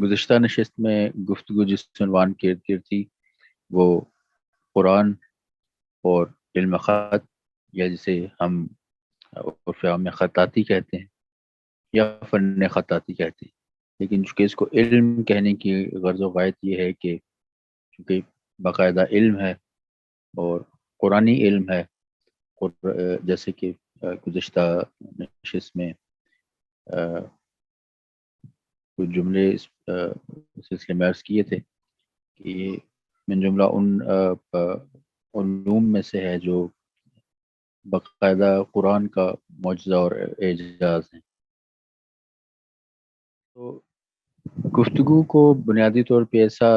گزشتہ نشست میں گفتگو جس عنوان کے ارد گرد تھی وہ قرآن اور علم خط، یا جسے ہم عرف عام میں خطاطی کہتے ہیں یا فن خطاطی کہتے ہیں، لیکن چونکہ اس کو علم کہنے کی غرض و غایت یہ ہے کہ چونکہ باقاعدہ علم ہے اور قرآنی علم ہے، اور جیسے کہ گزشتہ نشست میں کچھ جملے اس سلسلے میں عرض کیے تھے کہ یہ من جملہ ان علوم میں سے ہے جو باقاعدہ قرآن کا معجزہ اور اعجاز ہے۔ تو گفتگو کو بنیادی طور پہ ایسا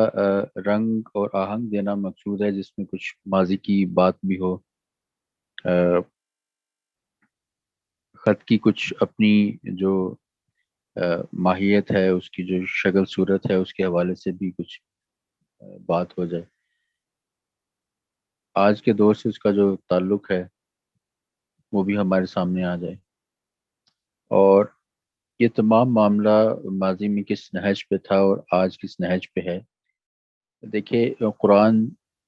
رنگ اور آہنگ دینا مقصود ہے جس میں کچھ ماضی کی بات بھی ہو، خط کی کچھ اپنی جو ماہیت ہے، اس کی جو شکل صورت ہے، اس کے حوالے سے بھی کچھ بات ہو جائے، آج کے دور سے اس کا جو تعلق ہے وہ بھی ہمارے سامنے آ جائے، اور یہ تمام معاملہ ماضی میں کس نہج پہ تھا اور آج کس نہج پہ ہے۔ دیکھیے، قرآن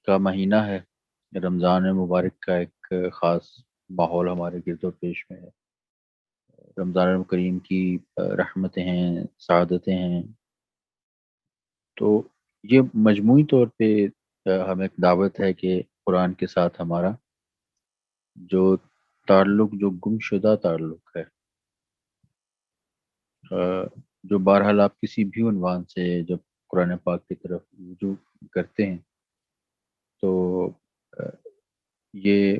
کا مہینہ ہے، رمضان مبارک کا ایک خاص ماحول ہمارے گرد و پیش میں ہے، رمضان کریم کی رحمتیں ہیں، سعادتیں ہیں، تو یہ مجموعی طور پہ ہمیں ایک دعوت ہے کہ قرآن کے ساتھ ہمارا جو تعلق، جو گم شدہ تعلق ہے، جو بہرحال آپ کسی بھی عنوان سے جب قرآن پاک کی طرف رجوع کرتے ہیں تو یہ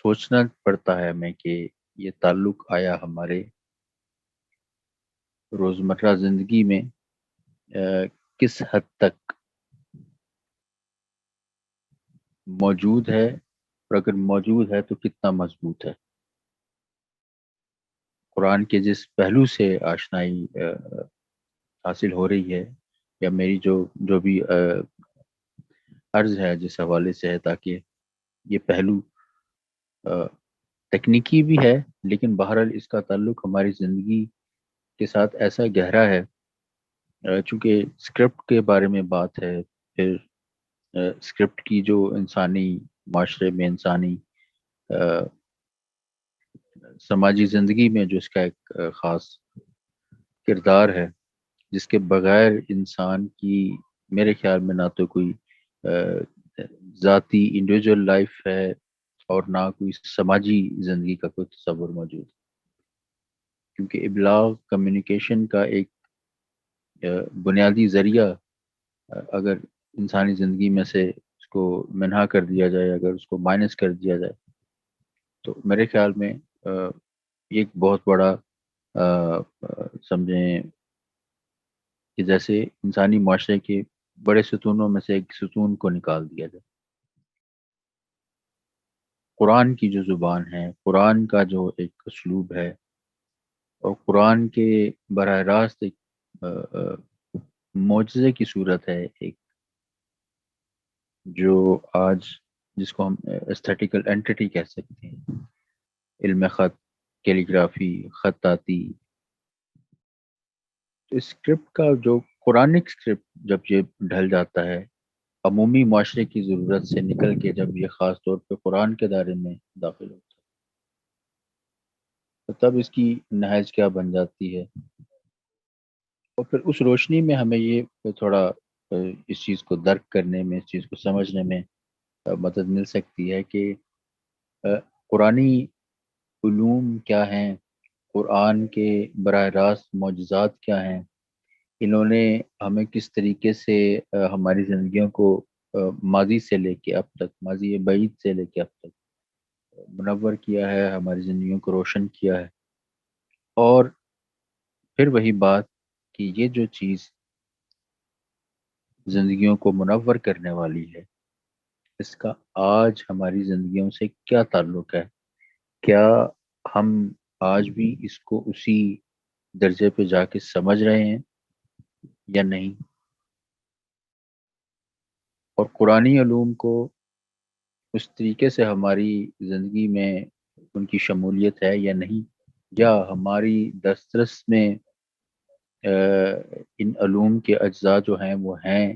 سوچنا پڑتا ہے ہمیں کہ یہ تعلق آیا ہمارے روزمرہ زندگی میں کس حد تک موجود ہے، اور اگر موجود ہے تو کتنا مضبوط ہے۔ قرآن کے جس پہلو سے آشنائی حاصل ہو رہی ہے، یا میری جو بھی عرض ہے جس حوالے سے ہے، تاکہ یہ پہلو تکنیکی بھی ہے، لیکن بہرحال اس کا تعلق ہماری زندگی کے ساتھ ایسا گہرا ہے، چونکہ اسکرپٹ کے بارے میں بات ہے، پھر اسکرپٹ کی جو انسانی معاشرے میں، انسانی سماجی زندگی میں جو اس کا ایک خاص کردار ہے، جس کے بغیر انسان کی میرے خیال میں نہ تو کوئی ذاتی انڈیویجول لائف ہے اور نہ کوئی سماجی زندگی کا کوئی تصور موجود ہے، کیونکہ ابلاغ کمیونیکیشن کا ایک بنیادی ذریعہ اگر انسانی زندگی میں سے اس کو منہا کر دیا جائے، اگر اس کو مائنس کر دیا جائے، تو میرے خیال میں یہ ایک بہت بڑا سمجھیں کہ جیسے انسانی معاشرے کے بڑے ستونوں میں سے ایک ستون کو نکال دیا جائے۔ قرآن کی جو زبان ہے، قرآن کا جو ایک اسلوب ہے، اور قرآن کے براہ راست ایک معجزے کی صورت ہے، ایک جو آج جس کو ہم ایستھیٹیکل اینٹیٹی کہہ سکتے ہیں، علم خط، کیلیگرافی، خطاطی، اسکرپٹ کا جو قرآنک اسکرپٹ جب یہ ڈھل جاتا ہے عمومی معاشرے کی ضرورت سے نکل کے، جب یہ خاص طور پہ قرآن کے دائرے میں داخل ہوتا ہے، تو تب اس کی نہج کیا بن جاتی ہے، اور پھر اس روشنی میں ہمیں یہ تھوڑا اس چیز کو درک کرنے میں، اس چیز کو سمجھنے میں مدد مل سکتی ہے کہ قرآنی علوم کیا ہیں، قرآن کے براہ راست معجزات کیا ہیں، انہوں نے ہمیں کس طریقے سے ہماری زندگیوں کو ماضی سے لے کے اب تک، ماضی بعید سے لے کے اب تک منور کیا ہے، ہماری زندگیوں کو روشن کیا ہے، اور پھر وہی بات کہ یہ جو چیز زندگیوں کو منور کرنے والی ہے، اس کا آج ہماری زندگیوں سے کیا تعلق ہے، کیا ہم آج بھی اس کو اسی درجے پہ جا کے سمجھ رہے ہیں یا نہیں، اور قرآنی علوم کو اس طریقے سے ہماری زندگی میں ان کی شمولیت ہے یا نہیں، یا ہماری دسترس میں ان علوم کے اجزاء جو ہیں وہ ہیں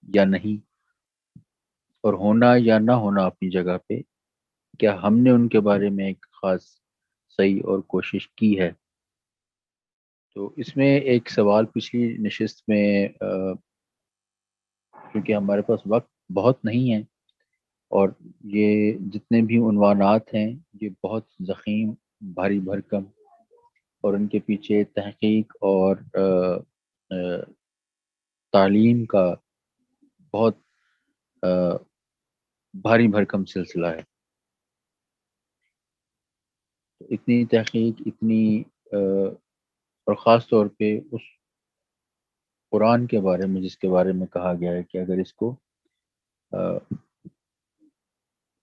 یا نہیں، اور ہونا یا نہ ہونا اپنی جگہ پہ، کیا ہم نے ان کے بارے میں ایک خاص صحیح اور کوشش کی ہے؟ تو اس میں ایک سوال پچھلی نشست میں کیونکہ ہمارے پاس وقت بہت نہیں ہے، اور یہ جتنے بھی عنوانات ہیں یہ بہت ضخیم، بھاری بھرکم، اور ان کے پیچھے تحقیق اور تعلیم کا بہت بھاری بھرکم سلسلہ ہے۔ تو اتنی تحقیق، اتنی اور خاص طور پہ اس قرآن کے بارے میں جس کے بارے میں کہا گیا ہے کہ اگر اس کو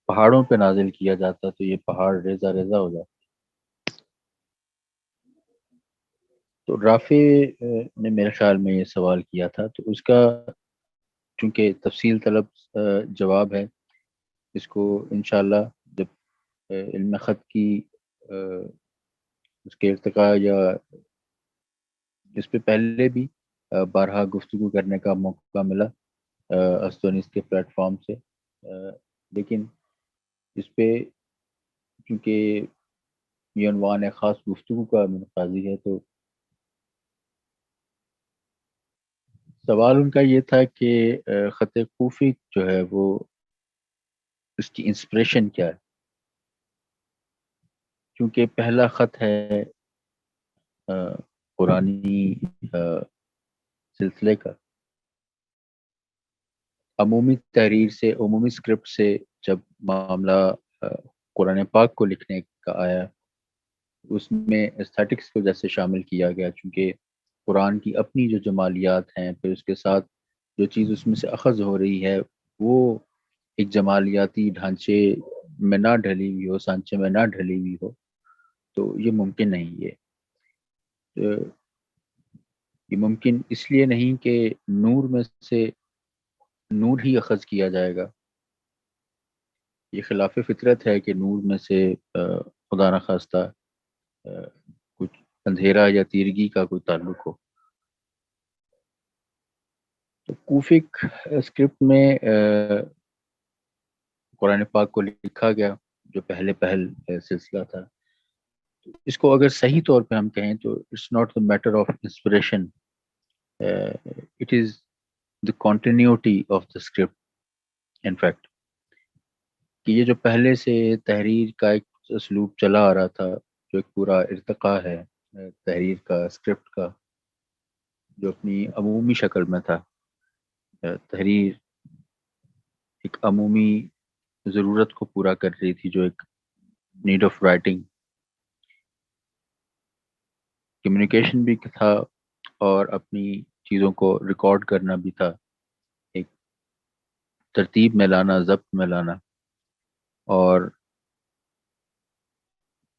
پہاڑوں پہ نازل کیا جاتا تو یہ پہاڑ ریزہ ریزہ ہو جاتا۔ تو رافع نے میرے خیال میں یہ سوال کیا تھا، تو اس کا چونکہ تفصیل طلب جواب ہے، اس کو انشاءاللہ جب علم خط کی اس کے ارتقاء یا اس پہ پہلے بھی بارہا گفتگو کرنے کا موقع ملا استونس کے پلیٹ فارم سے، لیکن اس پہ کیونکہ یہ عنوان ہے خاص گفتگو کا منقاضی ہے، تو سوال ان کا یہ تھا کہ خط کوفی جو ہے وہ اس کی انسپریشن کیا ہے، کیونکہ پہلا خط ہے قرآنی سلسلے کا۔ عمومی تحریر سے، عمومی اسکرپٹ سے جب معاملہ قرآن پاک کو لکھنے کا آیا، اس میں ایستھیٹکس کو جیسے شامل کیا گیا، چونکہ قرآن کی اپنی جو جمالیات ہیں، پھر اس کے ساتھ جو چیز اس میں سے اخذ ہو رہی ہے وہ ایک جمالیاتی ڈھانچے میں نہ ڈھلی ہوئی ہو، سانچے میں نہ ڈھلی ہوئی ہو، تو یہ ممکن نہیں ہے۔ یہ ممکن اس لیے نہیں کہ نور میں سے نور ہی اخذ کیا جائے گا، یہ خلاف فطرت ہے کہ نور میں سے خدا نخواستہ کچھ اندھیرا یا تیرگی کا کوئی تعلق ہو۔ تو کوفک اسکرپٹ میں قرآن پاک کو لکھا گیا جو پہلے پہل سلسلہ تھا۔ اس کو اگر صحیح طور پہ ہم کہیں تو it's not the matter of inspiration, it is the continuity of the script in fact, کہ یہ جو پہلے سے تحریر کا ایک اسلوب چلا آ رہا تھا، جو ایک پورا ارتقاء ہے تحریر کا، اسکرپٹ کا، جو اپنی عمومی شکل میں تھا۔ تحریر ایک عمومی ضرورت کو پورا کر رہی تھی، جو ایک نیڈ آف رائٹنگ، کمیونیکیشن بھی تھا، اور اپنی چیزوں کو ریکارڈ کرنا بھی تھا، ایک ترتیب میں لانا، ضبط میں لانا۔ اور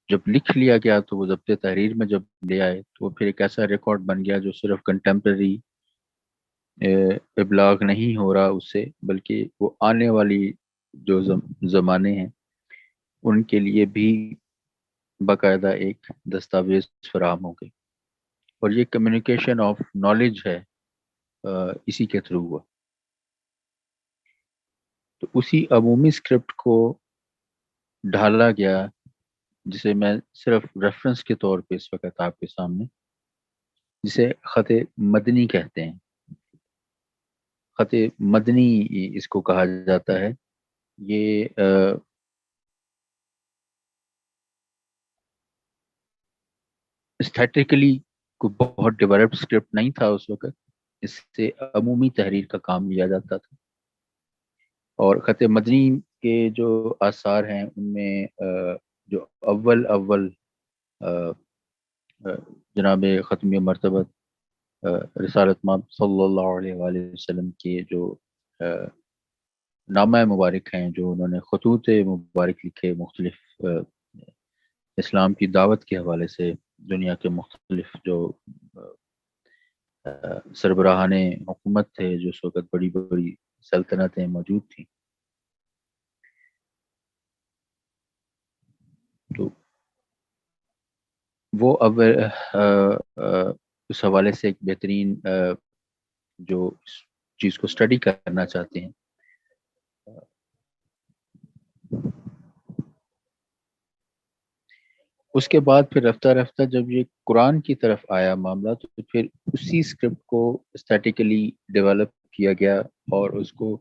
جب لکھ لیا گیا تو وہ ضبط تحریر میں جب لے آئے تو وہ پھر ایک ایسا ریکارڈ بن گیا جو صرف کنٹمپرری ابلاغ نہیں ہو رہا اس سے، بلکہ وہ آنے والی جو زمانے ہیں ان کے لیے بھی باقاعدہ ایک دستاویز فراہم ہو گئی، اور یہ کمیونیکیشن آف نالج ہے اسی کے تھرو ہوا۔ تو اسی عمومی اسکرپٹ کو ڈھالا گیا، جسے میں صرف ریفرنس کے طور پہ اس وقت آپ کے سامنے، جسے خط مدنی کہتے ہیں۔ خط مدنی اس کو کہا جاتا ہے۔ یہ اسٹیٹیکلی کوئی بہت ڈیولپڈ اسکرپٹ نہیں تھا اس وقت، اس سے عمومی تحریر کا کام لیا جاتا تھا۔ اور خط مدنی کے جو آثار ہیں ان میں جو اول اول جناب ختمی مرتبہ رسالت مآب صلی اللہ علیہ وآلہ وسلم کے جو نامہ مبارک ہیں، جو انہوں نے خطوط مبارک لکھے مختلف اسلام کی دعوت کے حوالے سے، دنیا کے مختلف جو سربراہان حکومت تھے، جو اس وقت بڑی بڑی سلطنتیں موجود تھیں، تو وہ اب اس حوالے سے ایک بہترین جو اس چیز کو اسٹڈی کرنا چاہتے ہیں، اس کے بعد پھر رفتہ رفتہ جب یہ قرآن کی طرف آیا معاملہ، تو پھر اسی اسکرپٹ کو اسٹیٹیکلی ڈیولپ کیا گیا اور اس کو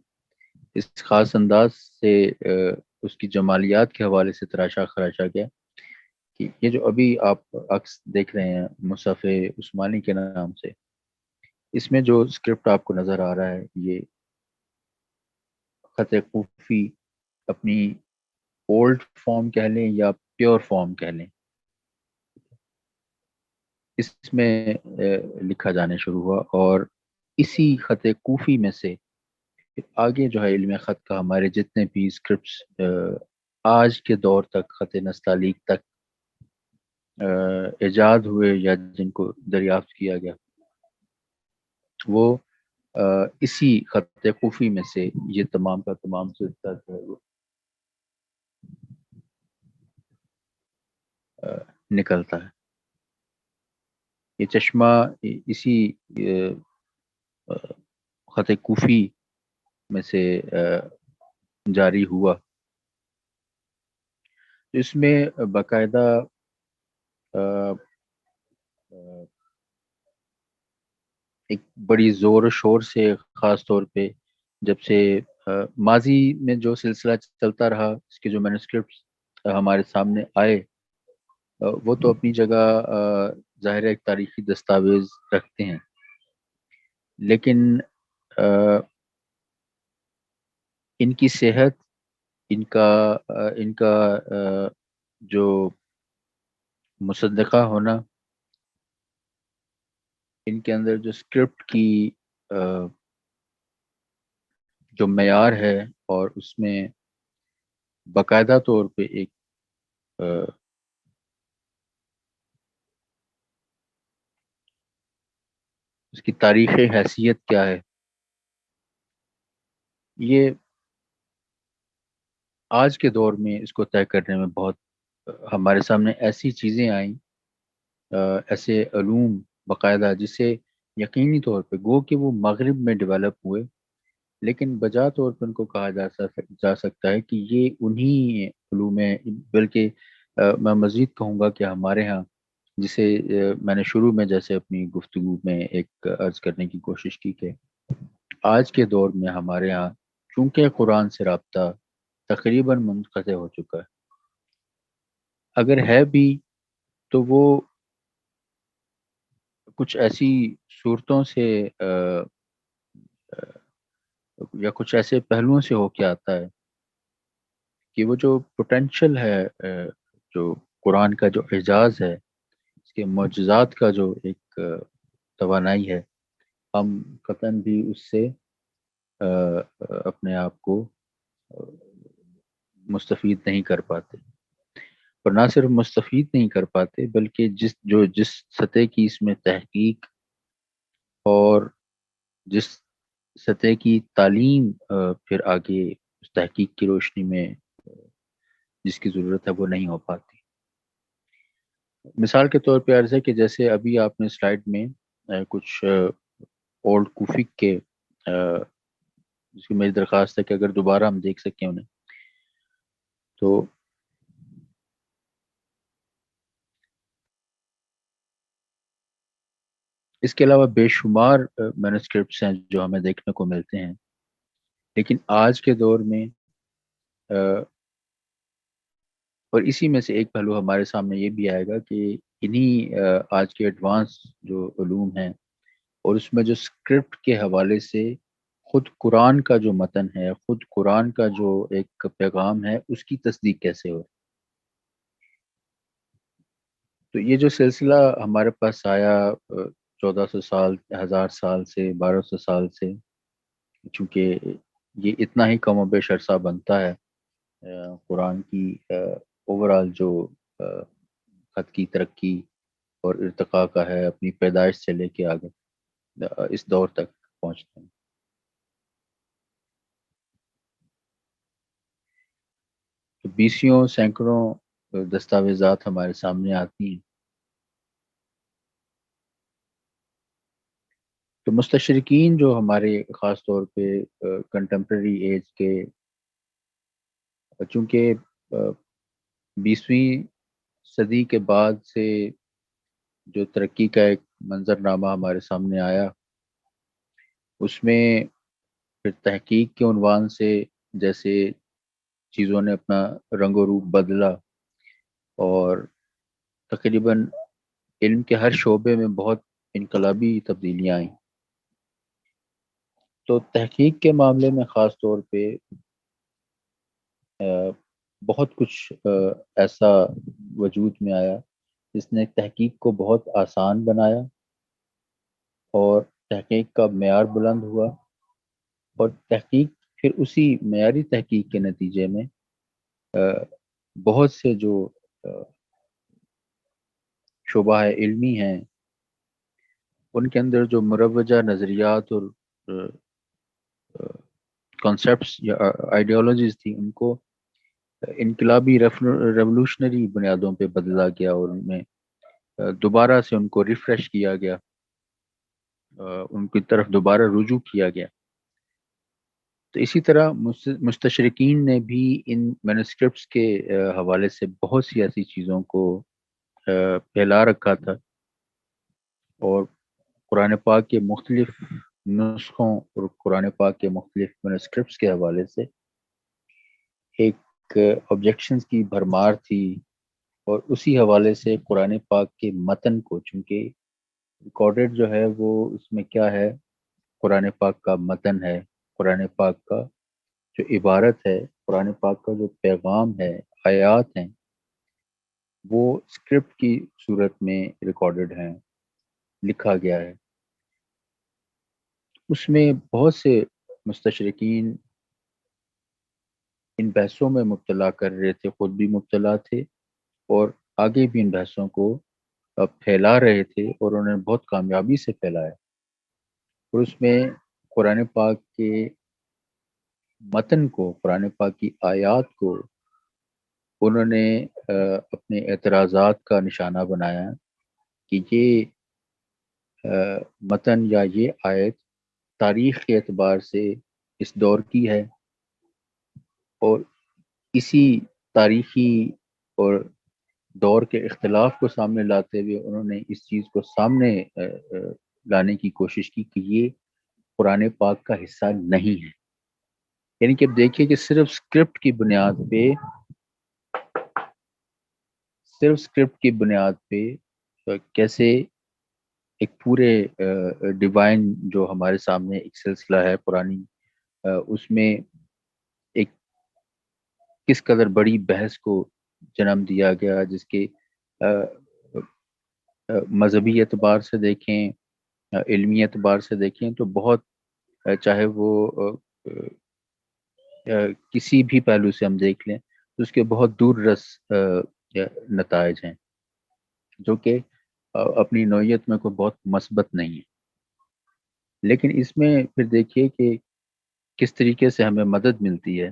اس خاص انداز سے اس کی جمالیات کے حوالے سے تراشا خراشا گیا کہ یہ جو ابھی آپ عکس دیکھ رہے ہیں مصحف عثمانی کے نام سے، اس میں جو اسکرپٹ آپ کو نظر آ رہا ہے، یہ خط کوفی اپنی اولڈ فارم کہہ لیں یا پیور فارم کہہ لیں، اس میں لکھا جانے شروع ہوا، اور اسی خط کوفی میں سے آگے جو ہے علم خط کا ہمارے جتنے بھی اسکرپٹس آج کے دور تک خط نستعلیق تک ایجاد ہوئے یا جن کو دریافت کیا گیا، وہ اسی خط کوفی میں سے یہ تمام کا تمام سلسلہ جو ہے وہ نکلتا ہے۔ یہ چشمہ اسی خط کوفی میں سے جاری ہوا، اس میں باقاعدہ ایک بڑی زور و شور سے، خاص طور پہ جب سے ماضی میں جو سلسلہ چلتا رہا، اس کے جو مینuscripts ہمارے سامنے آئے، وہ تو اپنی جگہ ظاہر ایک تاریخی دستاویز رکھتے ہیں، لیکن ان کی صحت، ان کا ان کا جو مصدقہ ہونا، ان کے اندر جو اسکرپٹ کی جو معیار ہے، اور اس میں باقاعدہ طور پہ ایک اس کی تاریخی حیثیت کیا ہے، یہ آج کے دور میں اس کو طے کرنے میں بہت ہمارے سامنے ایسی چیزیں آئیں، ایسے علوم باقاعدہ جسے یقینی طور پہ گو کہ وہ مغرب میں ڈیولپ ہوئے، لیکن بجا طور پر ان کو کہا جا سکتا ہے کہ یہ انہی علوم ہیں، بلکہ میں مزید کہوں گا کہ ہمارے ہاں، جسے میں نے شروع میں جیسے اپنی گفتگو میں ایک عرض کرنے کی کوشش کی کہ آج کے دور میں ہمارے ہاں چونکہ قرآن سے رابطہ تقریباً منقطع ہو چکا ہے، اگر ہے بھی تو وہ کچھ ایسی صورتوں سے یا کچھ ایسے پہلوؤں سے ہو کے آتا ہے کہ وہ جو پوٹینشل ہے، جو قرآن کا جو اعجاز ہے، اس کے معجزات کا جو ایک توانائی ہے، ہم قطعاً بھی اس سے اپنے آپ کو مستفید نہیں کر پاتے، اور نہ صرف مستفید نہیں کر پاتے بلکہ جس سطح کی اس میں تحقیق اور جس سطح کی تعلیم پھر آگے اس تحقیق کی روشنی میں جس کی ضرورت ہے وہ نہیں ہو پاتی۔ مثال کے طور پہ عرض ہے کہ جیسے ابھی آپ نے سلائیڈ میں کچھ اولڈ کوفک کے جس کی میری درخواست ہے کہ اگر دوبارہ ہم دیکھ سکیں انہیں، تو اس کے علاوہ بے شمار مینuscripts ہیں جو ہمیں دیکھنے کو ملتے ہیں، لیکن آج کے دور میں اور اسی میں سے ایک پہلو ہمارے سامنے یہ بھی آئے گا کہ انہی آج کے ایڈوانس جو علوم ہیں، اور اس میں جو اسکرپٹ کے حوالے سے خود قرآن کا جو متن ہے، خود قرآن کا جو ایک پیغام ہے، اس کی تصدیق کیسے ہو۔ تو یہ جو سلسلہ ہمارے پاس آیا 1400 سال، 1000 سال سے، 1200 سال سے، چونکہ یہ اتنا ہی کم و بیش عرصہ بنتا ہے قرآن کی اوور آل جو خط کی ترقی اور ارتقاء کا ہے، اپنی پیدائش سے لے کے آگے اس دور تک پہنچتے ہیں۔ تو بیسیوں سینکڑوں دستاویزات ہمارے سامنے آتی ہیں، تو مستشرقین جو ہمارے خاص طور پہ کنٹمپریری ایج کے، چونکہ 20ویں صدی کے بعد سے جو ترقی کا ایک منظرنامہ ہمارے سامنے آیا، اس میں پھر تحقیق کے عنوان سے جیسے چیزوں نے اپنا رنگ و روپ بدلا، اور تقریباً علم کے ہر شعبے میں بہت انقلابی تبدیلیاں آئیں، تو تحقیق کے معاملے میں خاص طور پہ بہت کچھ ایسا وجود میں آیا جس نے تحقیق کو بہت آسان بنایا، اور تحقیق کا معیار بلند ہوا، اور تحقیق پھر اسی معیاری تحقیق کے نتیجے میں بہت سے جو شعبہ علمی ہیں ان کے اندر جو مروجہ نظریات اور کانسیپٹس یا آئیڈیالوجیز تھی، ان کو انقلابی ریولوشنری بنیادوں پہ بدلا گیا، اور ان میں دوبارہ سے ان کو ریفریش کیا گیا، ان کی طرف دوبارہ رجوع کیا گیا۔ تو اسی طرح مستشرقین نے بھی ان مینوسکرپٹس کے حوالے سے بہت سی ایسی چیزوں کو پھیلا رکھا تھا، اور قرآن پاک کے مختلف نسخوں اور قرآن پاک کے مختلف مینوسکرپٹس کے حوالے سے ایک آبجیکشنز کی بھرمار تھی، اور اسی حوالے سے قرآن پاک کے متن کو، چونکہ ریکارڈڈ جو ہے وہ اس میں کیا ہے، قرآن پاک کا متن ہے، قرآن پاک کا جو عبارت ہے، قرآن پاک کا جو پیغام ہے، آیات ہیں، وہ اسکرپٹ کی صورت میں ریکارڈڈ ہیں، لکھا گیا ہے۔ اس میں بہت سے مستشرقین ان بحثوں میں مبتلا کر رہے تھے، خود بھی مبتلا تھے، اور آگے بھی ان بحثوں کو پھیلا رہے تھے، اور انہوں نے بہت کامیابی سے پھیلایا، اور اس میں قرآن پاک کے متن کو، قرآن پاک کی آیات کو انہوں نے اپنے اعتراضات کا نشانہ بنایا کہ یہ متن یا یہ آیت تاریخ کے اعتبار سے اس دور کی ہے، اور اسی تاریخی اور دور کے اختلاف کو سامنے لاتے ہوئے انہوں نے اس چیز کو سامنے لانے کی کوشش کی کہ یہ قرآن پاک کا حصہ نہیں ہے۔ یعنی کہ اب دیکھیے کہ صرف اسکرپٹ کی بنیاد پہ کیسے ایک پورے ڈیوائن جو ہمارے سامنے ایک سلسلہ ہے پرانی، اس میں ایک کس قدر بڑی بحث کو جنم دیا گیا، جس کے مذہبی اعتبار سے دیکھیں، علمی اعتبار سے دیکھیں تو بہت، چاہے وہ کسی بھی پہلو سے ہم دیکھ لیں تو اس کے بہت دور رس نتائج ہیں، جو کہ اپنی نوعیت میں کوئی بہت مثبت نہیں ہے۔ لیکن اس میں پھر دیکھیے کہ کس طریقے سے ہمیں مدد ملتی ہے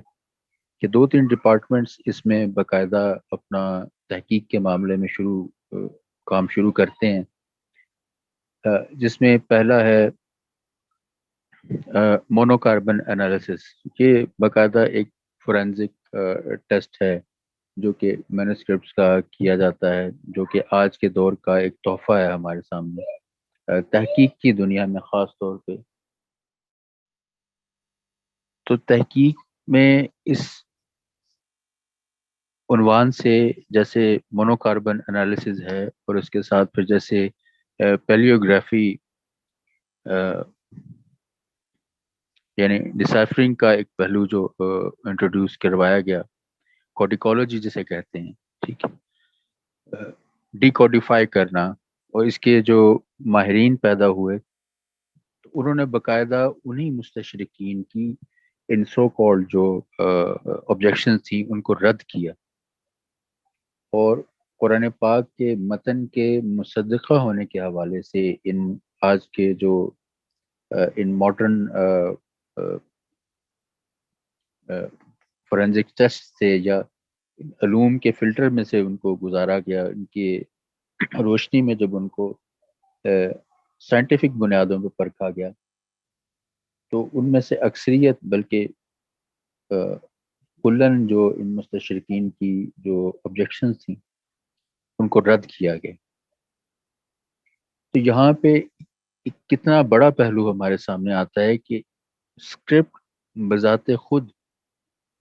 کہ 2-3 ڈپارٹمنٹس اس میں باقاعدہ اپنا تحقیق کے معاملے میں کام شروع کرتے ہیں، جس میں پہلا ہے مونو کاربن انالیسس۔ یہ باقاعدہ ایک فورینزک ٹیسٹ ہے جو کہ مینوسکرپٹس کا کیا جاتا ہے، جو کہ آج کے دور کا ایک تحفہ ہے ہمارے سامنے تحقیق کی دنیا میں خاص طور پہ۔ تو تحقیق میں اس عنوان سے جیسے مونو کاربن انالیسز ہے، اور اس کے ساتھ پھر جیسے پیلیوگرافی، یعنی ڈسائفرنگ کا ایک پہلو جو انٹروڈیوس کروایا گیا، کوڈیکالوجی جسے کہتے ہیں، ٹھیک ہے، ڈیکوڈیفائی کرنا، اور اس کے جو ماہرین پیدا ہوئے تو انہوں نے باقاعدہ انہی مستشرقین کی ان سو کالڈ جو آبجیکشن تھی ان کو رد کیا، اور قرآن پاک کے متن کے مصدقہ ہونے کے حوالے سے ان آج کے جو ان ماڈرن فورینزک ٹیسٹ سے یا علوم کے فلٹر میں سے ان کو گزارا گیا، ان کی روشنی میں جب ان کو سائنٹیفک بنیادوں پہ پرکھا گیا، تو ان میں سے اکثریت بلکہ کلن جو ان مستشرقین کی جو آبجیکشنز تھیں ان کو رد کیا گیا۔ تو یہاں پہ ایک کتنا بڑا پہلو ہمارے سامنے آتا ہے کہ اسکرپٹ بذات خود،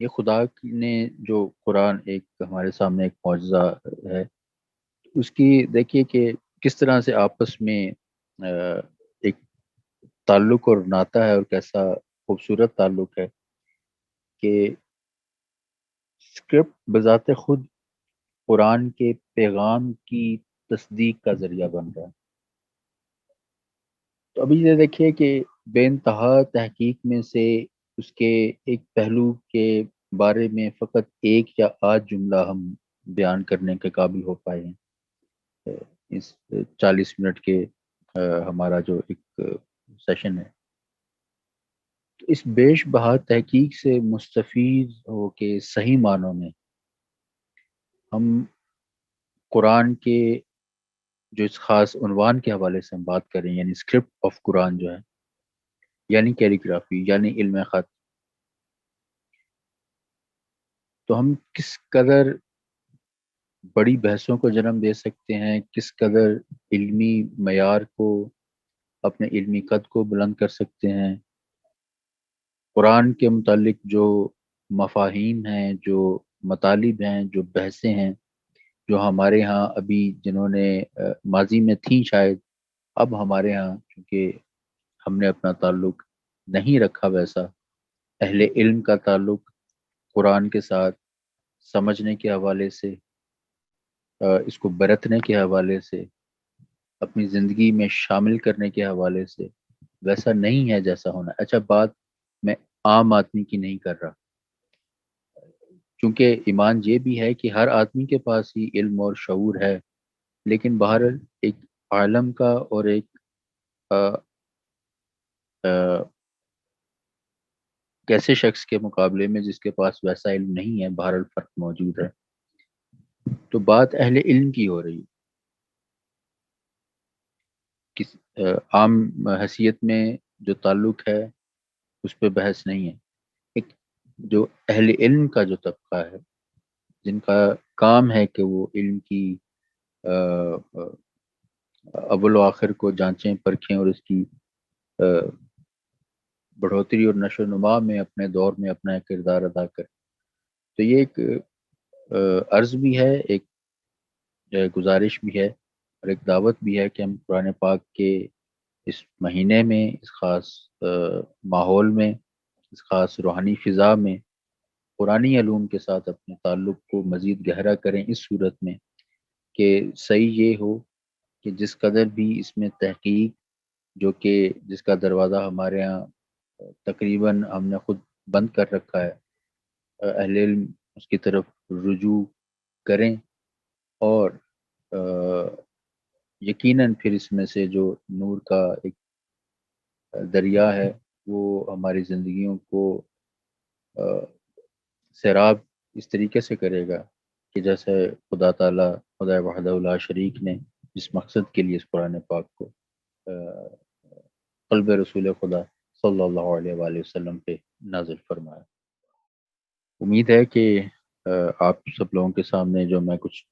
یہ خدا نے جو قرآن ایک ہمارے سامنے ایک معجزہ ہے، اس کی دیکھیے کہ کس طرح سے آپس میں ایک تعلق اور ناتا ہے، اور کیسا خوبصورت تعلق ہے کہ اسکرپٹ بذات خود قرآن کے پیغام کی تصدیق کا ذریعہ بن رہا ہے۔ تو ابھی یہ دیکھیے کہ بے انتہا تحقیق میں سے اس کے ایک پہلو کے بارے میں فقط ایک یا آدھ جملہ ہم بیان کرنے کے قابل ہو پائے ہیں اس 40 منٹ کے ہمارا جو ایک سیشن ہے۔ تو اس بیش بہا تحقیق سے مستفید ہو کے صحیح معنوں میں ہم قرآن کے جو اس خاص عنوان کے حوالے سے ہم بات کریں، یعنی اسکرپٹ آف قرآن جو ہے، یعنی کیلیگرافی، یعنی علم خط، تو ہم کس قدر بڑی بحثوں کو جنم دے سکتے ہیں، کس قدر علمی معیار کو، اپنے علمی قد کو بلند کر سکتے ہیں۔ قرآن کے متعلق جو مفاہیم ہیں، جو مطالب ہیں، جو بحثیں ہیں، جو ہمارے ہاں ابھی جنہوں نے ماضی میں تھیں شاید، اب ہمارے ہاں چونکہ ہم نے اپنا تعلق نہیں رکھا ویسا، اہل علم کا تعلق قرآن کے ساتھ سمجھنے کے حوالے سے، اس کو برتنے کے حوالے سے، اپنی زندگی میں شامل کرنے کے حوالے سے ویسا نہیں ہے جیسا ہونا۔ اچھا، بات میں عام آدمی کی نہیں کر رہا، کیونکہ ایمان یہ بھی ہے کہ ہر آدمی کے پاس ہی علم اور شعور ہے، لیکن بہرحال ایک عالم کا اور ایک آ، آ، کیسے شخص کے مقابلے میں جس کے پاس ویسا علم نہیں ہے، بہرحال فرق موجود ہے۔ تو بات اہل علم کی ہو رہی، کس عام حیثیت میں جو تعلق ہے اس پہ بحث نہیں ہے۔ ایک جو اہل علم کا جو طبقہ ہے، جن کا کام ہے کہ وہ علم کی اول و آخر کو جانچیں پرکھیں اور اس کی بڑھوتری اور نشو و نما میں اپنے دور میں اپنا ایک کردار ادا کریں۔ تو یہ ایک عرض بھی ہے، ایک گزارش بھی ہے، اور ایک دعوت بھی ہے کہ ہم قرآن پاک کے اس مہینے میں، اس خاص ماحول میں، اس خاص روحانی فضا میں قرآنی علوم کے ساتھ اپنے تعلق کو مزید گہرا کریں، اس صورت میں کہ صحیح یہ ہو کہ جس قدر بھی اس میں تحقیق، جو کہ جس کا دروازہ ہمارے ہاں تقریباً ہم نے خود بند کر رکھا ہے، اہل علم اس کی طرف رجوع کریں، اور یقیناً پھر اس میں سے جو نور کا ایک دریا ہے وہ ہماری زندگیوں کو سیراب اس طریقے سے کرے گا کہ جیسے خدا تعالیٰ، خدا وحدہ لا شریک نے جس مقصد کے لیے اس قرآن پاک کو قلب رسول خدا صلی اللہ علیہ وآلہ وسلم پہ نازل فرمایا۔ امید ہے کہ آپ سب لوگوں کے سامنے جو میں کچھ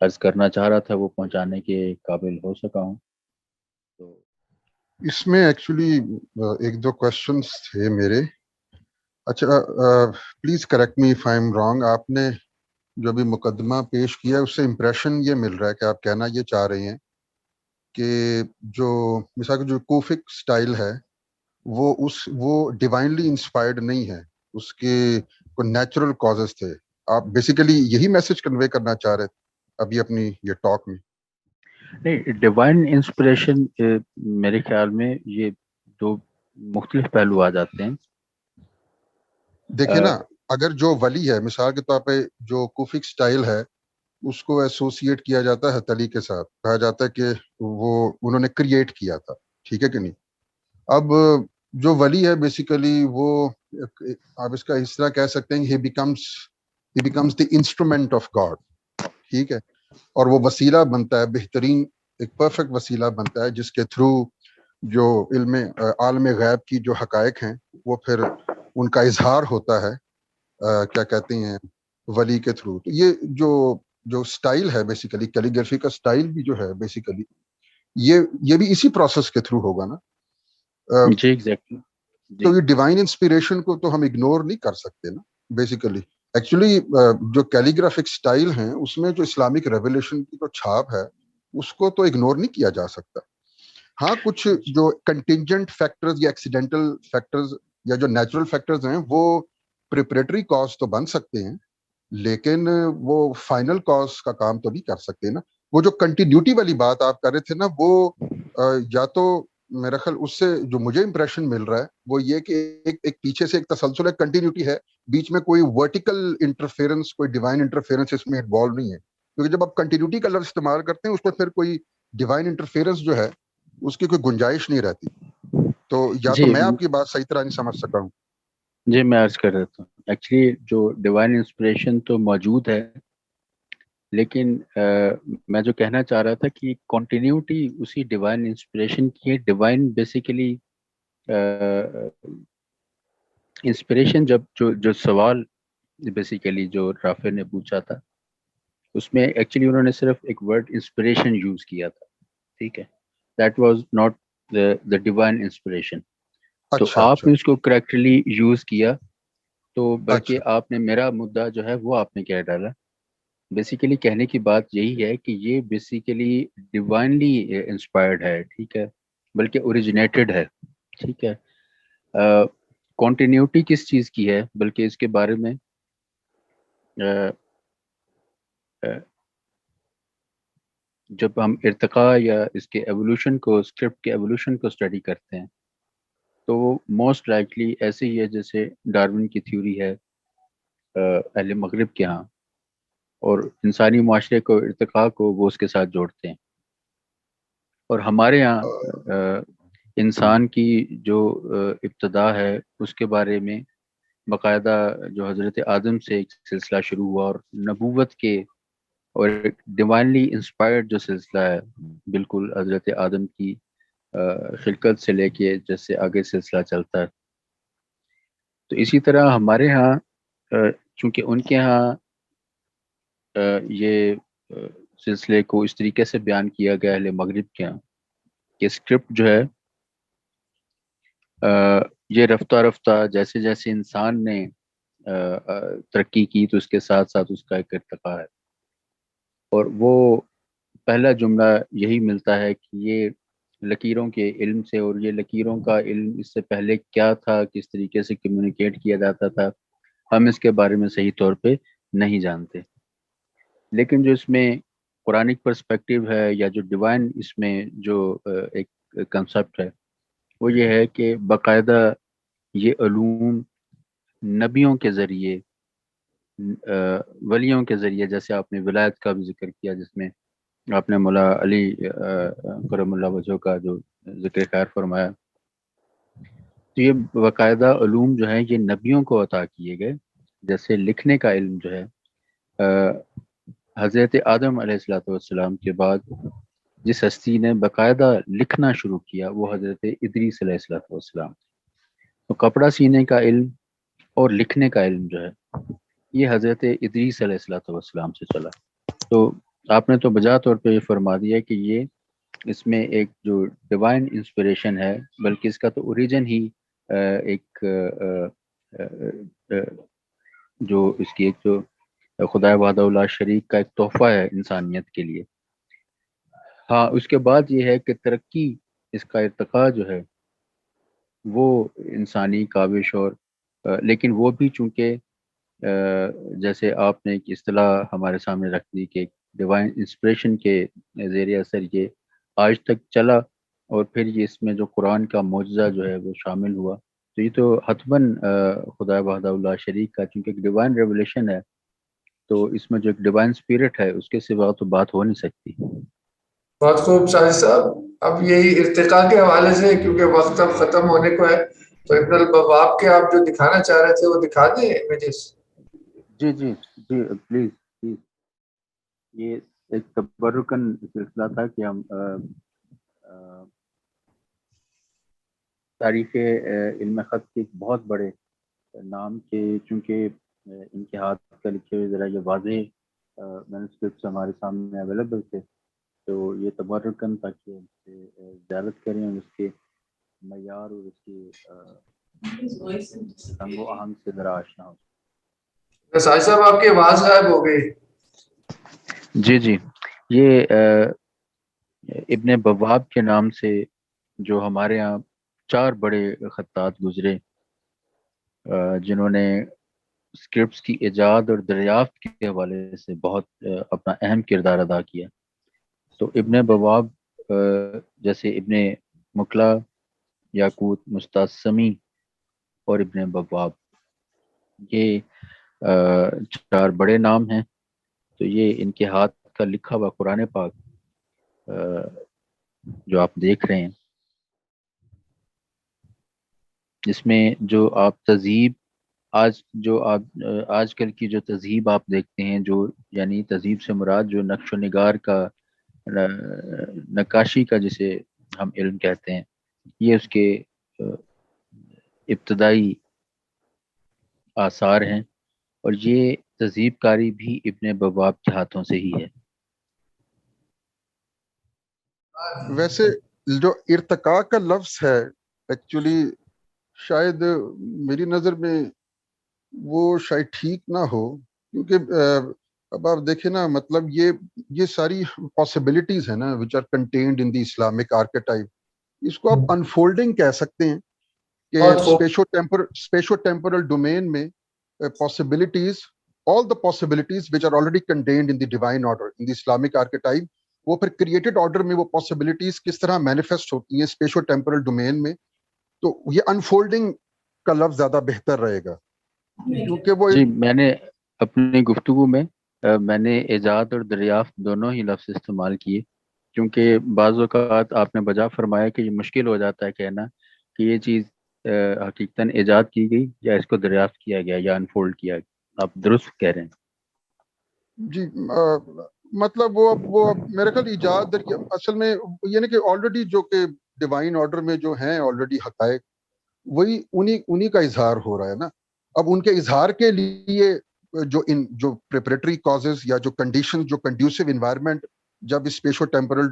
عرض کرنا چاہ رہا تھا وہ پہنچانے کے قابل ہو سکا ہوں۔ تو اس میں ایکچولی ایک دو کوشچنس تھے میرے۔ اچھا، please correct me if I am wrong, آپ نے جو ابھی مقدمہ پیش کیا اس سے امپریشن یہ مل رہا ہے کہ آپ کہنا یہ چاہ رہے ہیں کہ جو مثال جو کوفک سٹائل ہے وہ ڈیوائنلی انسپائرڈ نہیں ہے، اس کے کوئی نیچرل کازز تھے۔ آپ بیسیکلی یہی میسج کنوے کرنا چاہ رہے تھے ابھی اپنی یہ ٹاک میں؟ نہیں، ڈیوائن انسپریشن میرے خیال میں یہ دو مختلف پہلو آ جاتے ہیں۔ دیکھیں نا، اگر جو ولی ہے مثال کے طور پہ جو کوفک سٹائل ہے اس کو ایسوسیٹ کیا جاتا ہے علی کے ساتھ، کہا جاتا ہے کہ وہ انہوں نے کریٹ کیا تھا، ٹھیک ہے کہ نہیں؟ اب جو ولی ہے بیسیکلی وہ آپ اس کا اس طرح کہہ سکتے ہیں he becomes the instrument of God, ٹھیک ہے، اور وہ وسیلہ بنتا ہے بہترین ایک پرفیکٹ وسیلہ بنتا ہے جس کے تھرو جو علم عالم غیب کی جو حقائق ہیں وہ پھر ان کا اظہار ہوتا ہے کیا کہتے ہیں ولی کے تھرو. تو یہ جو سٹائل ہے بیسیکلی کیلیگرافی کا سٹائل بھی جو ہے بیسیکلی یہ بھی اسی پروسیس کے تھرو ہوگا نا. جی ایگزیکٹلی. تو یہ ڈیوائن انسپیریشن کو تو ہم اگنور نہیں کر سکتے نا بیسیکلی. ایکچولی جو کیلیگرافک سٹائل ہیں اس میں جو اسلامک ریولیوشن کی جو چھاپ ہے اس کو تو اگنور نہیں کیا جا سکتا. ہاں کچھ جو کنٹینجنٹ فیکٹرز یا ایکسیڈنٹل فیکٹرز یا جو نیچرل فیکٹرز ہیں وہ پریپریٹری کاز تو بن سکتے ہیں لیکن وہ فائنل کاز کا کام تو نہیں کر سکتے نا. وہ جو کنٹینیوٹی والی بات آپ کر رہے تھے نا وہ یا تو میرا خیال اس سے جو مجھے امپریشن مل رہا ہے وہ یہ کہ ایک پیچھے سے ایک تسلسل ہے کنٹینیوٹی ہے بیچ میں کوئی ورٹیکل انٹرفیرنس کوئی ڈیوائن انٹرفیرنس اس میں انوالو نہیں ہے کیونکہ جب آپ کنٹینیوٹی کا لفظ استعمال کرتے ہیں اس پہ پھر کوئی ڈیوائن انٹرفیرنس جو ہے اس کی کوئی گنجائش نہیں رہتی. تو یا تو میں آپ کی بات صحیح طرح نہیں سمجھ سکا ہوں. جی میں عرض کر رہا ہوں ایکچولی جو ڈیوائن انسپریشن تو موجود ہے لیکن میں جو کہنا چاہ رہا تھا کہ کنٹینیوٹی اسی ڈیوائن انسپریشن کی ہے. ڈیوائن بیسیکلی انسپریشن جو سوال بیسیکلی جو رافع نے پوچھا تھا اس میں ایکچولی انہوں نے صرف ایک ورڈ انسپریشن یوز کیا تھا. ٹھیک ہے that was not the divine inspiration. تو آپ نے اس کو کریکٹلی یوز کیا تو بلکہ آپ نے میرا مدعا جو ہے وہ آپ نے کیا ڈالا. بیسیکلی کہنے کی بات یہی ہے کہ یہ بیسیکلی ڈیوائنلی انسپائرڈ ہے. ٹھیک ہے بلکہ اوریجنیٹڈ ہے. ٹھیک ہے کنٹینیوٹی کس چیز کی ہے بلکہ اس کے بارے میں جب ہم ارتقاء یا اس کے ایوولوشن کو اسکرپٹ کے ایوولوشن کو اسٹڈی کرتے ہیں تو وہ موسٹ لائکلی ایسے ہی ہے جیسے ڈارون کی تھیوری ہے اہل مغرب کے ہاں اور انسانی معاشرے کو ارتقاء کو وہ اس کے ساتھ جوڑتے ہیں. اور ہمارے یہاں انسان کی جو ابتدا ہے اس کے بارے میں باقاعدہ جو حضرت آدم سے ایک سلسلہ شروع ہوا اور نبوت کے اور ڈیوائنلی انسپائرڈ جو سلسلہ ہے بالکل حضرت آدم کی خلقت سے لے کے جیسے آگے سلسلہ چلتا ہے. تو اسی طرح ہمارے ہاں چونکہ ان کے ہاں یہ سلسلے کو اس طریقے سے بیان کیا گیا اہل مغرب کے ہاں کہ اسکرپٹ جو ہے یہ رفتہ رفتہ جیسے جیسے انسان نے ترقی کی تو اس کے ساتھ ساتھ اس کا ایک ارتقاء ہے. اور وہ پہلا جملہ یہی ملتا ہے کہ یہ لکیروں کے علم سے اور یہ لکیروں کا علم اس سے پہلے کیا تھا کس طریقے سے کمیونیکیٹ کیا جاتا تھا ہم اس کے بارے میں صحیح طور پہ نہیں جانتے. لیکن جو اس میں قرآنک پرسپیکٹیو ہے یا جو ڈیوائن اس میں جو ایک کنسپٹ ہے وہ یہ ہے کہ باقاعدہ یہ علوم نبیوں کے ذریعے ولیوں کے ذریعے جیسے آپ نے ولایت کا بھی ذکر کیا جس میں آپ نے مولا علی کرم اللہ وجہ کا جو ذکر خیر فرمایا تو یہ باقاعدہ علوم جو ہیں یہ نبیوں کو عطا کیے گئے. جیسے لکھنے کا علم جو ہے حضرت آدم علیہ السلام کے بعد جس ہستی نے باقاعدہ لکھنا شروع کیا وہ حضرت ادریس علیہ السلام. تو کپڑا سینے کا علم اور لکھنے کا علم جو ہے یہ حضرت ادریس علیہ السلام سے چلا. تو آپ نے تو بجا طور پہ یہ فرما دیا کہ یہ اس میں ایک جو ڈیوائن انسپریشن ہے بلکہ اس کا تو اوریجن ہی ایک جو اس کی ایک جو خدا وحدہ لا شریک کا ایک تحفہ ہے انسانیت کے لیے. ہاں اس کے بعد یہ ہے کہ ترقی اس کا ارتقاء جو ہے وہ انسانی کاوش اور لیکن وہ بھی چونکہ جیسے آپ نے ایک اصطلاح ہمارے سامنے رکھ دی کہ ڈیوائن انسپریشن کے زیر اثر یہ آج تک چلا اور پھر یہ اس میں جو قرآن کا معجزہ جو ہے وہ شامل ہوا تو یہ تو حتماً خدا وحدہ اللہ شریک کا چونکہ ایک ڈیوائن ریولیشن ہے تو اس میں جو ایک ڈیوائن اسپرٹ ہے اس کے سوا تو بات ہو نہیں سکتی. بہت خوب شاہد صاحب. اب یہی ارتقاء کے حوالے سے کیونکہ وقت اب ختم ہونے کو ہے تو ابن البواب کے آپ جو دکھانا چاہ رہے تھے وہ دکھا دیں images. G G G please یہ ایک تبرکن سلسلہ تھا کہ ہم تاریخ علم خط کے ایک بہت بڑے نام کے، چونکہ ان کے ہاتھ کا لکھے ہوئے ذرا یہ واضح مینوسکرپٹس ہمارے سامنے اویلیبل تھے، تو یہ تبرکن تھا کہ ان سے زیارت کریں اور اس کے معیار اور اس کی رنگ و آہنگ سے ذرا آشنا ہو. ساجد صاحب آپ کی آواز غائب ہو گئی. جی یہ ابن بواب کے نام سے جو ہمارے ہاں 4 بڑے خطاط گزرے جنہوں نے اسکرپٹس کی ایجاد اور دریافت کے حوالے سے بہت اپنا اہم کردار ادا کیا. تو ابن بواب جیسے ابن مکلا، یاقوت مستعصمی اور ابن بواب، یہ 4 بڑے نام ہیں. تو یہ ان کے ہاتھ کا لکھا ہوا قرآن پاک جو آپ دیکھ رہے ہیں، جس میں جو آپ تہذیب آج کل کی جو تہذیب آپ دیکھتے ہیں، جو یعنی تہذیب سے مراد جو نقش و نگار کا، نقاشی کا جسے ہم علم کہتے ہیں، یہ اس کے ابتدائی آثار ہیں، اور یہ تہذیب کاری بھی ابن بواب کے ہاتھوں سے ہی ہے. ویسے جو ارتقاء کا لفظ ہے ایکچولی شاید میری نظر میں وہ شاید ٹھیک نہ ہو، کیونکہ اب آپ دیکھیں نا، مطلب یہ ساری پاسبلٹیز ہیں نا which are contained in the Islamic archetype, اس کو آپ انفولڈنگ کہہ سکتے ہیں کہ اسپیشو ٹیمپورل ڈومین میں possibilities, all the possibilities which are already contained in the divine order, in the Islamic archetype, وہ پھر کریٹڈ آرڈر میں وہ possibilities کس طرح مینیفیسٹ ہوتی ہیں اسپیشو ٹیمپورل ڈومین میں. تو یہ انفولڈنگ کا لفظ زیادہ بہتر رہے گا، کیونکہ وہ جی میں نے اپنی گفتگو میں میں نے ایجاد اور دریافت دونوں ہی لفظ استعمال کیے، کیونکہ بعض اوقات آپ نے بجا فرمایا کہ یہ مشکل ہو جاتا ہے کہنا کہ یہ چیز حقیقتاً ایجاد کی گئی یا اس کو دریافت کیا گیا یا انفولڈ کیا گیا. آپ درست کہہ رہے ہیں. جی مطلب وہ میرے خیال ایجاد اصل میں یعنی کہ آلریڈی جو کہ ڈیوائن آرڈر میں جو ہیں آلریڈی حقائق، وہی انہی کا اظہار ہو رہا ہے نا. اب ان کے اظہار کے لیے جو پریپریٹری کازز یا جو کنڈیشن، جو کنڈیوسو انوائرمنٹ جب اسپیشو ٹیمپورل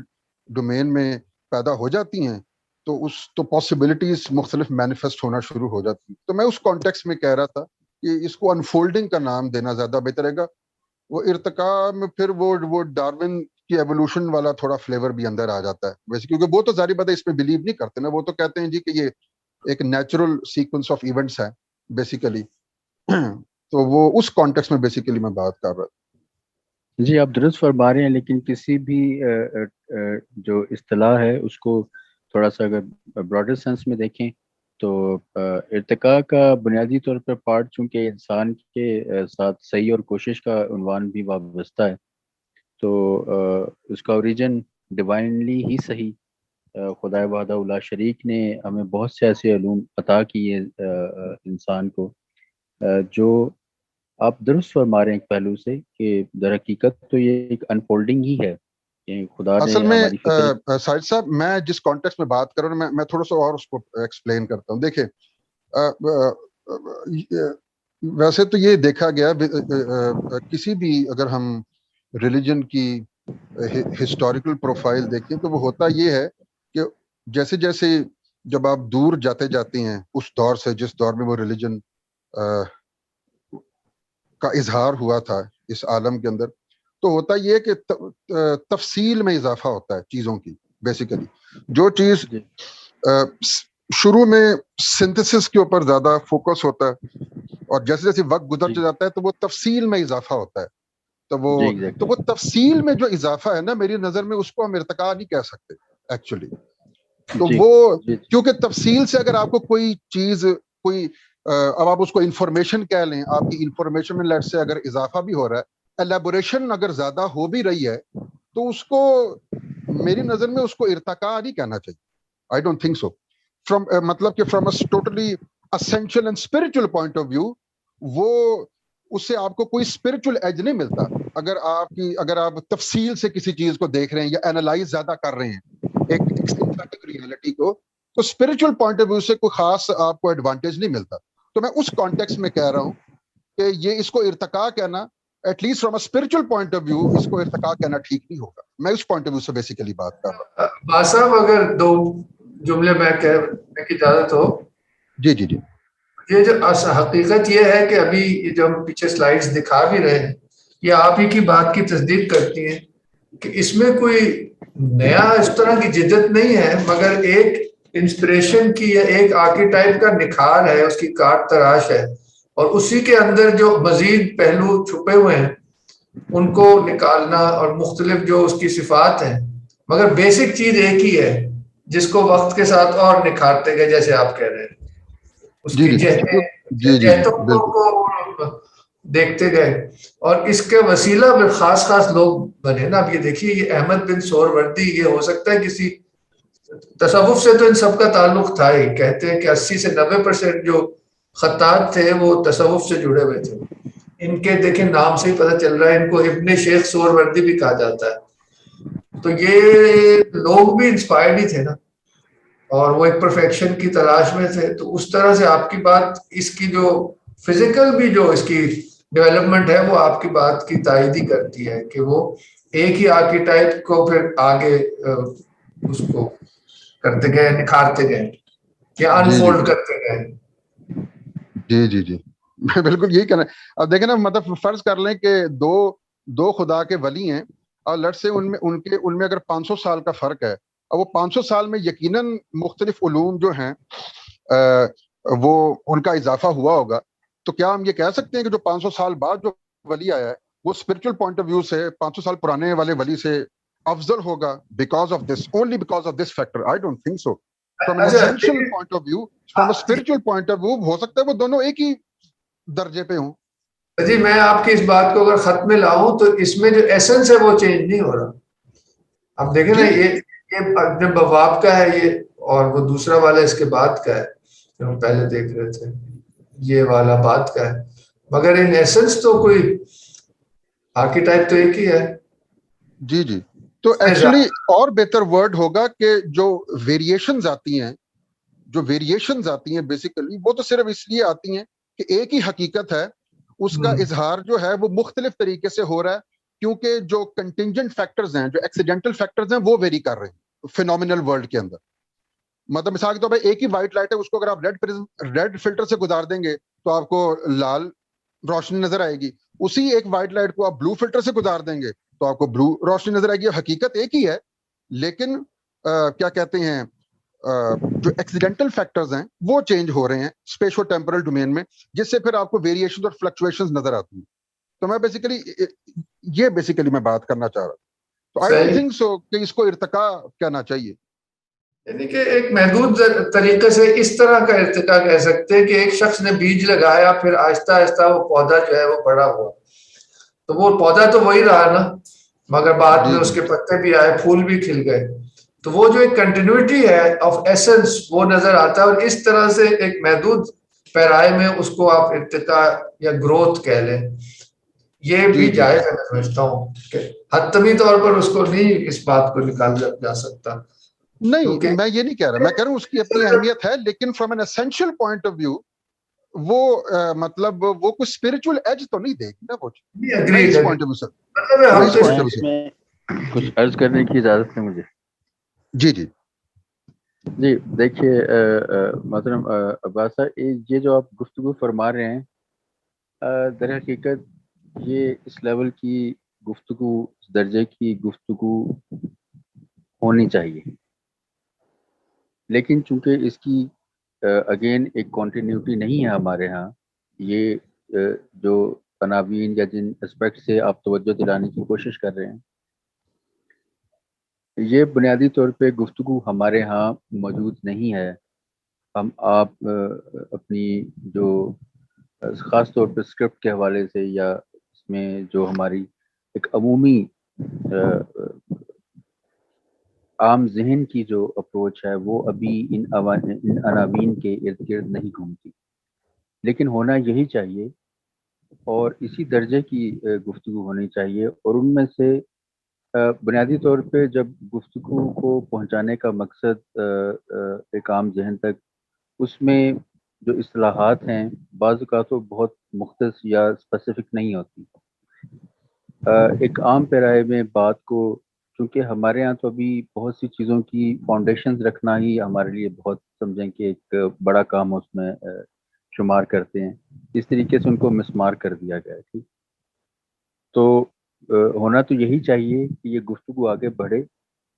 ڈومین میں پیدا ہو جاتی ہیں تو پاسبلٹیز مختلف مینیفیسٹ ہونا شروع ہو جاتی ہیں. تو میں اس کانٹیکس میں کہہ رہا تھا کہ اس کو انفولڈنگ کا نام دینا زیادہ بہتر ہے گا. وہ ارتقاء میں پھر وہ ڈارون کی ایوولوشن والا تھوڑا فلیور بھی اندر آ جاتا ہے ویسے، کیونکہ وہ تو ظاہر بات ہے اس میں بلیو نہیں کرتے نا، وہ تو کہتے ہیں جی کہ یہ ایک نیچرل سیکوینس آف ایونٹس ہے بیسیکلی. تو وہ اس کانٹیکس میں بیسیکلی میں بات کر رہا تھا. جی آپ درست فرما رہے ہیں، لیکن کسی بھی جو اصطلاح ہے اس کو تھوڑا سا اگر براڈر سینس میں دیکھیں تو ارتقاء کا بنیادی طور پر پارٹ چونکہ انسان کے ساتھ صحیح اور کوشش کا عنوان بھی وابستہ ہے، تو اس کا اوریجن ڈیوائنلی ہی صحیح خدا وحدہ لا شریک نے ہمیں بہت سے ایسے علوم عطا کیے انسان کو، جو آپ درست فرما رہے ہیں ایک پہلو سے کہ در حقیقت تو یہ ایک انفولڈنگ ہی ہے کہ خدا نے اصل میں ہماری فطرت. ساجد صاحب میں جس کانٹیکس میں بات کر رہا ہوں میں تھوڑا سا اور اس کو ایکسپلین کرتا ہوں. دیکھیں ویسے تو یہ دیکھا گیا کسی بھی اگر ہم ریلیجن کی ہسٹوریکل پروفائل دیکھیں تو وہ ہوتا یہ ہے کہ جیسے جیسے جب آپ دور جاتے ہیں اس دور سے جس دور میں وہ ریلیجن کا اظہار ہوا تھا اس عالم کے اندر، تو ہوتا یہ کہ تفصیل میں اضافہ ہوتا ہے چیزوں کی. بیسیکلی جو چیز شروع میں سنتھسس کے اوپر زیادہ فوکس ہوتا ہے اور جیسے جیسے وقت گزرتا جاتا ہے تو وہ تفصیل میں اضافہ ہوتا ہے. تو وہ تفصیل میں جو اضافہ ہے نا، میری نظر میں اس کو ہم ارتقاء نہیں کہہ سکتے ایکچولی. تو وہ کیونکہ تفصیل سے اگر آپ کو کوئی چیز اب آپ اس کو انفارمیشن کہہ لیں، آپ کی انفارمیشن میں لیٹ سے اگر اضافہ بھی ہو رہا ہے، ایلیبوریشن اگر زیادہ ہو بھی رہی ہے، تو اس کو میری نظر میں اس کو ارتقاء نہیں کہنا چاہیے. I don't think so. مطلب کہ from a totally essential and spiritual point of view, وہ اس سے آپ کو کوئی اسپرچل ایج نہیں ملتا. اگر آپ تفصیل سے کسی چیز کو دیکھ رہے ہیں یا اینالائز زیادہ کر رہے ہیں ایک سنتھیٹک ریئلٹی کو, تو اسپرچل پوائنٹ آف ویو سے کوئی خاص آپ کو ایڈوانٹیج نہیں ملتا. تو میں اس کانٹیکس میں کہہ رہا ہوں کہ یہ اس کو ارتقا کہنا, at least from a spiritual point of view, اس کو ارتقا کہنا ٹھیک نہیں ہوگا. میں اس پوائنٹ آف ویو سے بیسیکلی بات کر رہا ہوں. باز صاحب اگر 2 جملے میں کہنے کی اجازت ہو. جی جی جی. یہ جو حقیقت یہ ہے کہ ابھی جو ہم پیچھے سلائیڈز دکھا بھی رہے ہیں, یہ آپ ہی کی بات کی تصدیق کرتی ہیں کہ اس میں کوئی نیا اس طرح کی جدت نہیں ہے, مگر ایک انسپریشن کی یا ایک آرکیٹائپ کا نکھار ہے, اس کی کاٹ تراش ہے, اور اسی کے اندر جو مزید پہلو چھپے ہوئے ہیں ان کو نکالنا, اور مختلف جو اس کی صفات ہیں, مگر بیسک چیز ایک ہی ہے جس کو وقت کے ساتھ اور نکھارتے گئے, جیسے آپ کہہ رہے ہیں اس جی کی جی جی جی جہتوں کو دیکھتے گئے, اور اس کے وسیلہ میں خاص لوگ بنے نا. اب یہ دیکھیے, یہ احمد بن سہروردی, یہ ہو سکتا ہے کسی تصوف سے تو ان سب کا تعلق تھا ہی, کہتے ہیں کہ 80 سے 90% جو خطاط تھے وہ تصوف سے جڑے ہوئے تھے. ان کے دیکھیں نام سے ہی پتہ چل رہا ہے, ان کو ابن شیخ سہروردی بھی کہا جاتا ہے. تو یہ لوگ بھی انسپائرڈ ہی تھے نا, اور وہ ایک پرفیکشن کی تلاش میں تھے. تو اس طرح سے آپ کی بات, اس کی جو فزیکل بھی جو اس کی ڈیولپمنٹ ہے, وہ آپ کی بات کی تائید ہی کرتی ہے کہ وہ ایک ہی آرکیٹائپ کو پھر آگے اس کو کرتے گئے, نکھارتے گئے یا انفولڈ کرتے گئے. جی جی جی بالکل یہی کہنا ہے. اب دیکھیں نا, مطلب فرض کر لیں کہ دو خدا کے ولی ہیں, اور لٹ سے ان میں اگر 500 سال کا فرق ہے, اور وہ 500 سال میں یقیناً مختلف علوم جو ہیں وہ ان کا اضافہ ہوا ہوگا. تو کیا ہم یہ کہہ سکتے ہیں کہ جو 500 سال بعد جو ولی آیا ہے وہ اسپرچل پوائنٹ آف ویو سے 500 سال پرانے والے ولی سے افضل ہوگا because of this, only because of this factor? I don't think so. From an essential point of view, from a spiritual point of view, ہو سکتا ہے وہ دونوں ایک ہی درجے پہ ہوں. جی, میں آپ کی اس بات کو اگر خط میں لاؤں تو اس میں جو ایسنس ہے وہ چینج نہیں ہو رہا. اب دیکھیں نا, یہ جب بواب کا ہے یہ, اور وہ دوسرا والا اس کے بعد کا ہے جو ہم پہلے دیکھ رہے تھے, یہ والا بعد کا ہے, مگر ان ایسنس تو کوئی آرکیٹائپ تو ایک ہی ہے. جی جی. تو ایکچولی اور بہتر ورڈ ہوگا کہ جو ویریشنز آتی ہیں بیسیکلی وہ تو صرف اس لیے آتی ہیں کہ ایک ہی حقیقت ہے, اس کا اظہار جو ہے وہ مختلف طریقے سے ہو رہا ہے, کیونکہ جو کنٹینجنٹ فیکٹرز ہیں, جو ایکسیڈنٹل فیکٹرز ہیں, وہ ویری کر رہے ہیں فینومینل ورلڈ کے اندر. مطلب مثال کے طور پہ ایک ہی وائٹ لائٹ ہے, اس کو اگر آپ ریڈ فلٹر سے گزار دیں گے تو آپ کو لال روشنی نظر آئے گی. اسی ایک وائٹ لائٹ کو آپ بلو فلٹر سے گزار دیں گے تو آپ کو بلو روشنی نظر آئے گی. حقیقت ایک ہی ہے, لیکن کیا کہتے ہیں, جو ایکسیڈنٹل فیکٹرز ہیں وہ چینج ہو رہے ہیں اسپیشو ٹیمپرل ڈومین میں, جس سے پھر آپ کو ویریشن اور فلکچویشنز نظر آتی ہیں. تو میں بیسیکلی میں بات کرنا چاہ رہا ہوں. تو آئی ڈونٹ تھنک سو کہ اس کو ارتقا کہنا چاہیے. یعنی کہ ایک محدود طریقے سے اس طرح کا ارتقا کہہ سکتے ہیں کہ ایک شخص نے بیج لگایا, پھر آہستہ آہستہ وہ پودا جو ہے وہ بڑا ہوا, تو وہ پودا تو وہی رہا نا, مگر بعد میں اس کے پتے بھی آئے, پھول بھی کھل گئے. تو وہ جو ایک کنٹینیوٹی ہے آف ایسنس وہ نظر آتا ہے, اور اس طرح سے ایک محدود پیرائے میں اس کو آپ ارتقا یا گروتھ کہہ لیں, یہ بھی جائز ہے. میں سمجھتا ہوں کہ حتمی طور پر اس کو نہیں, اس بات کو نکالا جا سکتا. نہیں, میں یہ نہیں کہہ رہا, میں کہہ رہا ہوں اس کی اپنی اہمیت ہے, لیکن from an essential point of view وہ مطلب وہ کوئی اسپرچل ایج تو نہیں دے گی نا وہ. میں اس پوائنٹ آف ویو سے کچھ عرض کرنے کی اجازت ہے مجھے. جی جی جی, دیکھیے محترم عباس صاحب, یہ جو آپ گفتگو فرما رہے ہیں, در حقیقت یہ اس لیول کی گفتگو, اس درجے کی گفتگو ہونی چاہیے, لیکن چونکہ اس کی اگین ایک کنٹینیوٹی نہیں ہے ہمارے ہاں. یہ جو عناوین یا جن اسپیکٹ سے آپ توجہ دلانے کی کوشش کر رہے ہیں, یہ بنیادی طور پہ گفتگو ہمارے ہاں موجود نہیں ہے. آپ اپنی جو خاص طور پہ اسکرپٹ کے حوالے سے, یا اس میں جو ہماری ایک عمومی عام ذہن کی جو اپروچ ہے وہ ابھی ان عناوین کے ارد گرد نہیں گھومتی. لیکن ہونا یہی چاہیے اور اسی درجے کی گفتگو ہونی چاہیے. اور ان میں سے بنیادی طور پہ جب گفتگو کو پہنچانے کا مقصد ایک عام ذہن تک، اس میں جو اصطلاحات ہیں بعض اوقات تو بہت مختص یا اسپیسیفک نہیں ہوتی. ایک عام پیرائے میں بات کو، چونکہ ہمارے ہاں تو ابھی بہت سی چیزوں کی فاؤنڈیشنز رکھنا ہی ہمارے لیے بہت سمجھیں کہ ایک بڑا کام اس میں شمار کرتے ہیں، اس طریقے سے ان کو مسمار کر دیا گیا ہے. ٹھیک، تو ہونا تو یہی چاہیے کہ یہ گفتگو آگے بڑھے،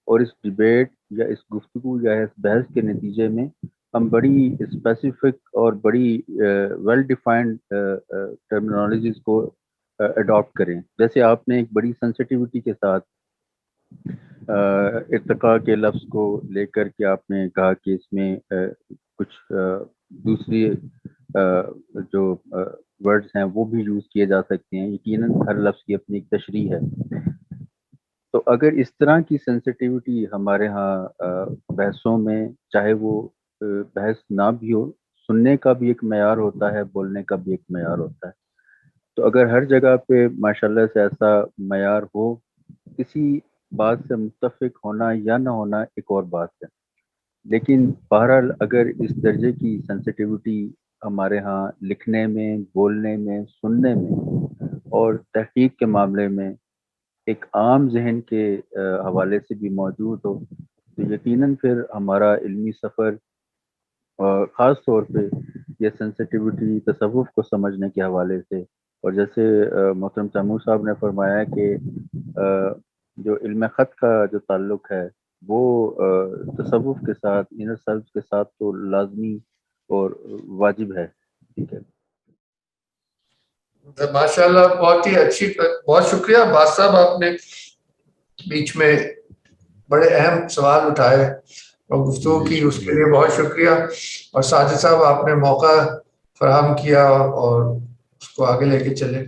اور اس ڈیبیٹ یا اس گفتگو یا اس بحث کے نتیجے میں ہم بڑی اسپیسیفک اور بڑی ویل ڈیفائنڈ ٹرمینالوجیز کو اڈاپٹ کریں. جیسے آپ نے ایک بڑی سینسٹیوٹی کے ساتھ ارتقاء کے لفظ کو لے کر کے آپ نے کہا کہ اس میں کچھ دوسری جو ورڈز ہیں وہ بھی یوز کیے جا سکتے ہیں. یقیناً ہر لفظ کی اپنی ایک تشریح ہے. تو اگر اس طرح کی سینسٹیوٹی ہمارے ہاں بحثوں میں، چاہے وہ بحث نہ بھی ہو، سننے کا بھی ایک معیار ہوتا ہے، بولنے کا بھی ایک معیار ہوتا ہے. تو اگر ہر جگہ پہ ماشاءاللہ سے ایسا معیار ہو، کسی بات سے متفق ہونا یا نہ ہونا ایک اور بات ہے، لیکن بہرحال اگر اس درجے کی سینسٹیوٹی ہمارے ہاں لکھنے میں، بولنے میں، سننے میں اور تحقیق کے معاملے میں ایک عام ذہن کے حوالے سے بھی موجود ہو، تو یقیناً پھر ہمارا علمی سفر، خاص طور پہ یہ سینسٹیوٹی تصوف کو سمجھنے کے حوالے سے، اور جیسے محترم تیمور صاحب نے فرمایا کہ جو علم خط کا جو تعلق ہے وہ تصوف کے ساتھ، انر سیلف کے ساتھ تو لازمی اور واجب ہے. ٹھیک ہے، ماشاءاللہ، بہت ہی اچھی، بہت شکریہ باز صاحب، آپ نے بیچ میں بڑے اہم سوال اٹھائے اور گفتگو کی، اس کے لیے بہت شکریہ. اور ساجد صاحب، آپ نے موقع فراہم کیا اور اس کو آگے لے کے چلے.